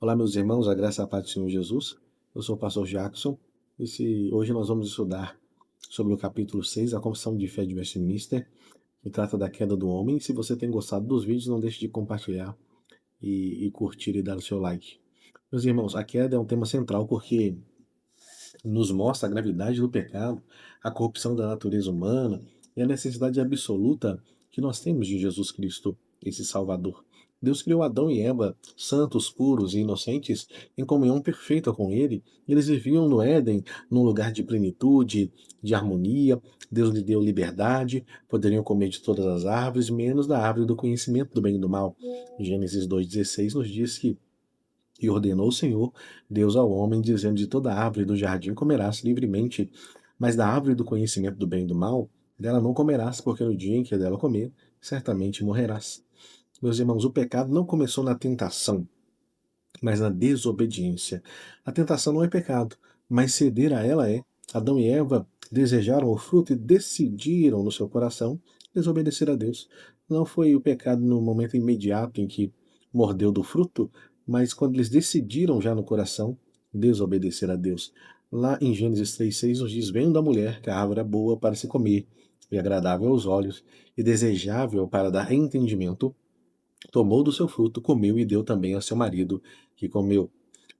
Olá, meus irmãos, a graça e a paz do Senhor Jesus. Eu sou o pastor Jackson e hoje nós vamos estudar sobre o capítulo 6, a Confissão de Fé de Westminster, que trata da queda do homem. Se você tem gostado dos vídeos, não deixe de compartilhar e curtir e dar o seu like. Meus irmãos, a queda é um tema central porque nos mostra a gravidade do pecado, a corrupção da natureza humana e a necessidade absoluta que nós temos de Jesus Cristo, esse Salvador. Deus criou Adão e Eva santos, puros e inocentes, em comunhão perfeita com Ele. Eles viviam no Éden, num lugar de plenitude, de harmonia. Deus lhe deu liberdade, poderiam comer de todas as árvores, menos da árvore do conhecimento do bem e do mal. Gênesis 2,16 nos diz que e ordenou o Senhor, Deus ao homem, dizendo: de toda árvore do jardim comerás livremente, mas da árvore do conhecimento do bem e do mal, dela não comerás, porque no dia em que dela comer, certamente morrerás. Meus irmãos, o pecado não começou na tentação, mas na desobediência. A tentação não é pecado, mas ceder a ela é. Adão e Eva desejaram o fruto e decidiram no seu coração desobedecer a Deus. Não foi o pecado no momento imediato em que mordeu do fruto, mas quando eles decidiram já no coração desobedecer a Deus. Lá em Gênesis 3,6 nos diz: vendo da mulher que a árvore é boa para se comer, e agradável aos olhos, e desejável para dar entendimento, tomou do seu fruto, comeu e deu também a seu marido, que comeu.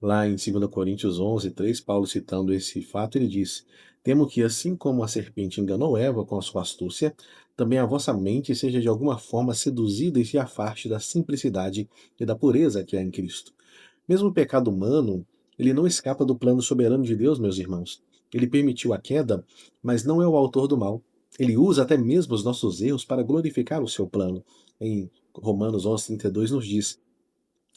Lá em 2 Coríntios 11:3, Paulo citando esse fato, ele diz: temo que, assim como a serpente enganou Eva com a sua astúcia, também a vossa mente seja de alguma forma seduzida e se afaste da simplicidade e da pureza que há em Cristo. Mesmo o pecado humano, ele não escapa do plano soberano de Deus, meus irmãos. Ele permitiu a queda, mas não é o autor do mal. Ele usa até mesmo os nossos erros para glorificar o seu plano. Em Romanos 11:32 nos diz: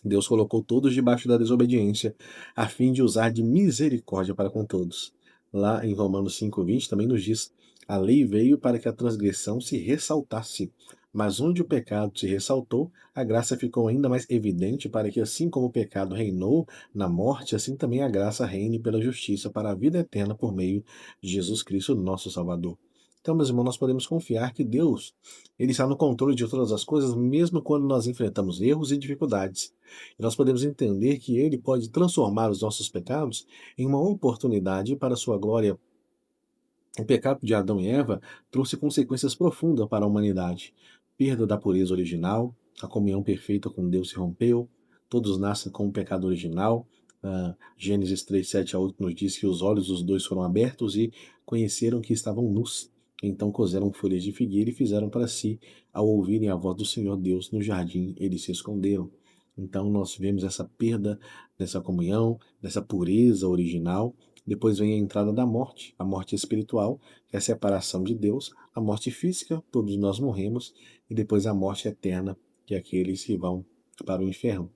Deus colocou todos debaixo da desobediência, a fim de usar de misericórdia para com todos. Lá em Romanos 5:20 também nos diz: a lei veio para que a transgressão se ressaltasse, mas onde o pecado se ressaltou, a graça ficou ainda mais evidente para que, assim como o pecado reinou na morte, assim também a graça reine pela justiça para a vida eterna por meio de Jesus Cristo, nosso Salvador. Então, meus irmãos, nós podemos confiar que Deus, ele está no controle de todas as coisas, mesmo quando nós enfrentamos erros e dificuldades. E nós podemos entender que ele pode transformar os nossos pecados em uma oportunidade para a sua glória. O pecado de Adão e Eva trouxe consequências profundas para a humanidade. Perda da pureza original, a comunhão perfeita com Deus se rompeu, todos nascem com o pecado original. Gênesis 3, 7 a 8 nos diz que os olhos dos dois foram abertos e conheceram que estavam nus. Então cozeram folhas de figueira e fizeram para si. Ao ouvirem a voz do Senhor Deus no jardim, eles se esconderam. Então nós vemos essa perda dessa comunhão, dessa pureza original. Depois vem a entrada da morte, a morte espiritual, que é a separação de Deus, a morte física, todos nós morremos, e depois a morte eterna, que é aqueles que vão para o inferno.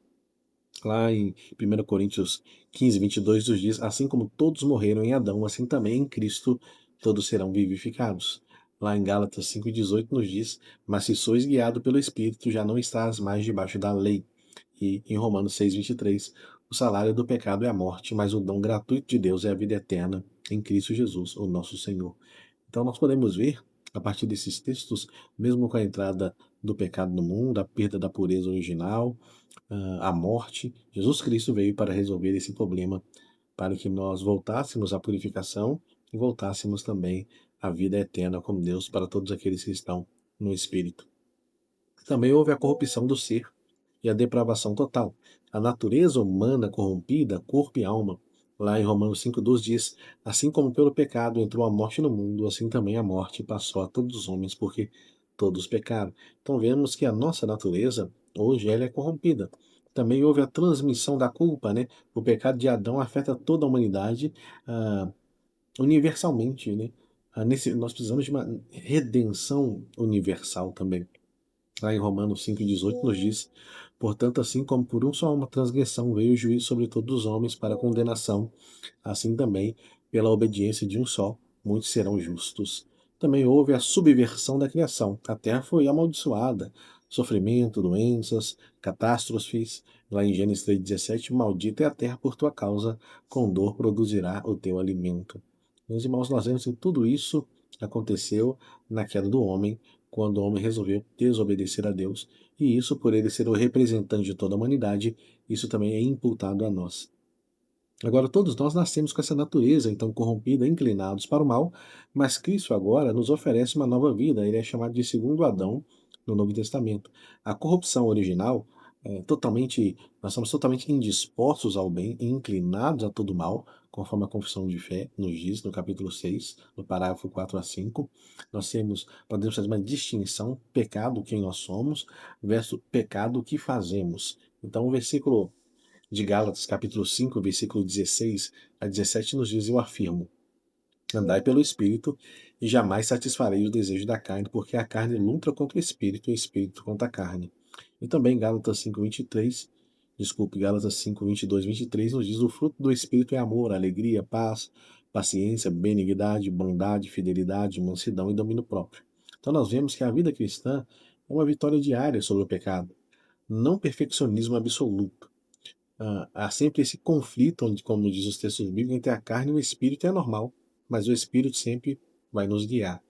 Lá em 1 Coríntios 15:22 nos diz: assim como todos morreram em Adão, assim também em Cristo todos serão vivificados. Lá em Gálatas 5:18 nos diz: mas se sois guiado pelo Espírito, já não estás mais debaixo da lei. E em Romanos 6:23, o salário do pecado é a morte, mas o dom gratuito de Deus é a vida eterna em Cristo Jesus, o nosso Senhor. Então nós podemos ver, a partir desses textos, mesmo com a entrada do pecado no mundo, a perda da pureza original, a morte, Jesus Cristo veio para resolver esse problema, para que nós voltássemos à purificação e voltássemos também à vida eterna com Deus para todos aqueles que estão no Espírito. Também houve a corrupção do ser e a depravação total. A natureza humana corrompida, corpo e alma. Lá em Romanos 5:12 diz: assim como pelo pecado entrou a morte no mundo, assim também a morte passou a todos os homens, porque todos pecaram. Então vemos que a nossa natureza, hoje, ela é corrompida. Também houve a transmissão da culpa, né? O pecado de Adão afeta toda a humanidade, ah, universalmente, né? Nós precisamos de uma redenção universal também. Lá em Romanos 5,18 nos diz: portanto, assim como por um só uma transgressão veio o juízo sobre todos os homens para condenação, assim também, pela obediência de um só, muitos serão justos. Também houve a subversão da criação. A terra foi amaldiçoada. Sofrimento, doenças, catástrofes. Lá em Gênesis 3,17, maldita é a terra por tua causa, com dor produzirá o teu alimento. Meus irmãos, nós vemos que tudo isso aconteceu na queda do homem, quando o homem resolveu desobedecer a Deus E isso, por ele ser o representante de toda a humanidade, isso também é imputado a nós. Agora, todos nós nascemos com essa natureza, então corrompida, inclinados para o mal, mas Cristo agora nos oferece uma nova vida. Ele é chamado de segundo Adão no Novo Testamento. A corrupção original nós somos totalmente indispostos ao bem e inclinados a todo mal, conforme a confissão de fé nos diz, no capítulo 6, no parágrafo 4 a 5. Podemos fazer uma distinção, pecado, quem nós somos, versus pecado, o que fazemos. Então, o versículo de Gálatas, capítulo 5, versículo 16 a 17, nos diz: Eu afirmo, andai pelo Espírito, e jamais satisfarei o desejo da carne, porque a carne luta contra o Espírito, e o Espírito contra a carne. E também Gálatas 5:23, Gálatas 5, 22, 23, nos diz: O fruto do Espírito é amor, alegria, paz, paciência, benignidade, bondade, fidelidade, mansidão e domínio próprio. Então nós vemos que a vida cristã é uma vitória diária sobre o pecado, não perfeccionismo absoluto. Há sempre esse conflito, onde, como diz os textos bíblicos, entre a carne e o espírito. É normal, mas o espírito sempre vai nos guiar.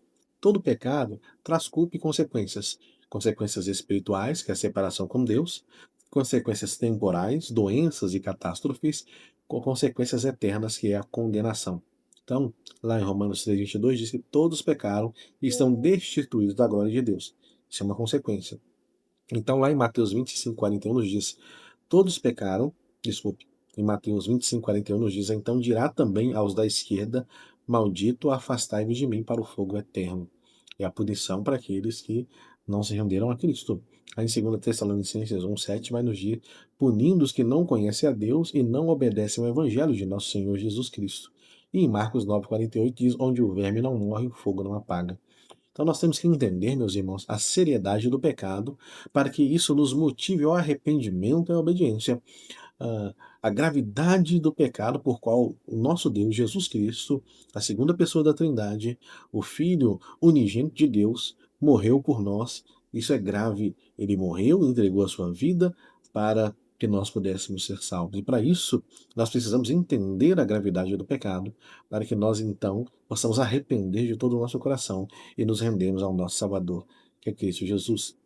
Todo pecado traz culpa e consequências. Consequências espirituais, que é a separação com Deus, consequências temporais, doenças e catástrofes, com consequências eternas, que é a condenação. Então, lá em Romanos 3:22 diz que todos pecaram e estão destituídos da glória de Deus. Isso é uma consequência. Então, lá em Mateus 25:41 nos diz: Todos pecaram, desculpe, em Mateus 25:41 nos diz: Então dirá também aos da esquerda: Maldito, afastai-vos de mim para o fogo eterno. É a punição para aqueles que não se renderam a Cristo. Aí em 2 Tessalonicenses 1:7 vai nos dizer: Punindo os que não conhecem a Deus e não obedecem ao Evangelho de nosso Senhor Jesus Cristo. E em Marcos 9:48 diz: Onde o verme não morre, o fogo não apaga. Então nós temos que entender, meus irmãos, a seriedade do pecado, para que isso nos motive ao arrependimento e à obediência. A gravidade do pecado por qual o nosso Deus, Jesus Cristo, a segunda pessoa da Trindade, o Filho unigênito de Deus, morreu por nós. Isso é grave. Ele morreu e entregou a sua vida para que nós pudéssemos ser salvos. E para isso, nós precisamos entender a gravidade do pecado, para que nós então possamos arrepender de todo o nosso coração e nos rendermos ao nosso Salvador, que é Cristo Jesus.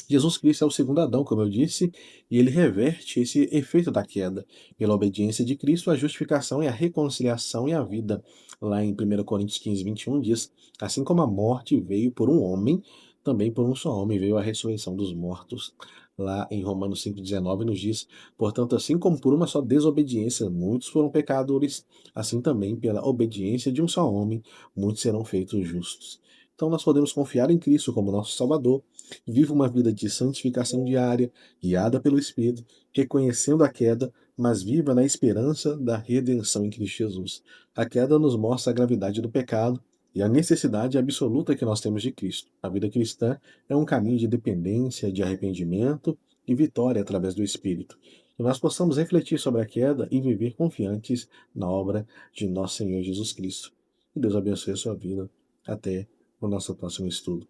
Jesus Cristo é o segundo Adão, como eu disse, e ele reverte esse efeito da queda. Pela obediência de Cristo, a justificação e a reconciliação e a vida. Lá em 1 Coríntios 15:21 diz: Assim como a morte veio por um homem, também por um só homem veio a ressurreição dos mortos. Lá em Romanos 5:19 nos diz: Portanto, assim como por uma só desobediência muitos foram pecadores, assim também pela obediência de um só homem muitos serão feitos justos. Então nós podemos confiar em Cristo como nosso Salvador. Viva uma vida de santificação diária, guiada pelo Espírito, reconhecendo a queda, mas viva na esperança da redenção em Cristo Jesus. A queda nos mostra a gravidade do pecado e a necessidade absoluta que nós temos de Cristo. A vida cristã é um caminho de dependência, de arrependimento e vitória através do Espírito. Que nós possamos refletir sobre a queda e viver confiantes na obra de nosso Senhor Jesus Cristo. Que Deus abençoe a sua vida. Até o nosso próximo estudo.